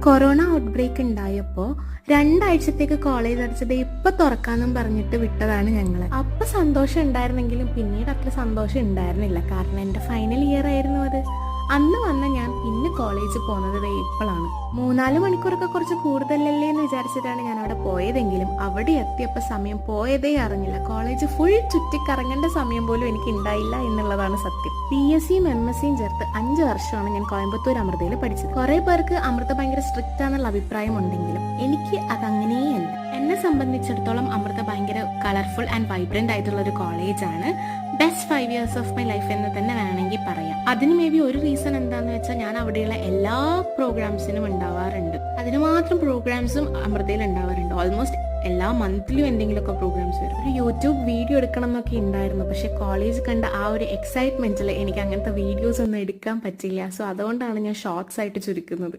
Corona out break ഉണ്ടായപ്പോൾ 2 ആഴ്ചത്തേക്ക് college അടച്ചത് ഇപ്പൊ തുറക്കാന്നും പറഞ്ഞിട്ട് വിട്ടതാണ് ഞങ്ങള്. അപ്പൊ സന്തോഷം ഉണ്ടായിരുന്നെങ്കിലും പിന്നീട് അത്ര സന്തോഷം ഉണ്ടായിരുന്നില്ല. കാരണം എന്റെ ഫൈനൽ ഇയർ ആയിരുന്നു അത്. അന്ന് വന്ന ഞാൻ പിന്നെ കോളേജ് പോകുന്നത് ഇപ്പോഴാണ്. 3-4 മണിക്കൂറൊക്കെ കുറച്ച് കൂടുതലല്ലേ എന്ന് വിചാരിച്ചിട്ടാണ് ഞാൻ അവിടെ പോയതെങ്കിലും അവിടെ എത്തിയപ്പോൾ സമയം പോയതേ അറിഞ്ഞില്ല. കോളേജ് ഫുൾ ചുറ്റിക്കറങ്ങേണ്ട സമയം പോലും എനിക്ക് ഉണ്ടായില്ല എന്നുള്ളതാണ് സത്യം. PSCയും MSCയും ചേർത്ത് 5 വർഷമാണ് ഞാൻ കോയമ്പത്തൂർ അമൃതയിൽ പഠിച്ചത്. കുറെ പേർക്ക് അമൃത ഭയങ്കര സ്ട്രിക്റ്റ് ആണെന്നുള്ള അഭിപ്രായം ഉണ്ടെങ്കിലും എനിക്ക് അതങ്ങനെയല്ല. എന്നെ സംബന്ധിച്ചിടത്തോളം അമൃത ഭയങ്കര കളർഫുൾ ആൻഡ് വൈബ്രന്റ് ആയിട്ടുള്ള ഒരു കോളേജാണ്. Best 5 years of my life എന്ന് തന്നെ വേണമെങ്കിൽ പറയാം. അതിന് മേ ബി ഒരു റീസൺ എന്താന്ന് വെച്ചാൽ ഞാൻ അവിടെയുള്ള എല്ലാ പ്രോഗ്രാംസിനും ഉണ്ടാവാറുണ്ട്. അതിന് മാത്രം പ്രോഗ്രാംസും അമൃതയിൽ ഉണ്ടാവാറുണ്ട്. ഓൾമോസ്റ്റ് എല്ലാ മന്ത്ലിയും എന്തെങ്കിലുമൊക്കെ പ്രോഗ്രാംസ് വരും. ഒരു യൂട്യൂബ് വീഡിയോ എടുക്കണം എന്നൊക്കെ ഉണ്ടായിരുന്നു. പക്ഷെ കോളേജ് കണ്ട ആ ഒരു എക്സൈറ്റ്മെന്റിൽ എനിക്ക് അങ്ങനത്തെ വീഡിയോസ് ഒന്നും എടുക്കാൻ പറ്റില്ല. സോ അതുകൊണ്ടാണ് ഞാൻ ഷോർട്സ് ആയിട്ട് ചുരുക്കുന്നത്.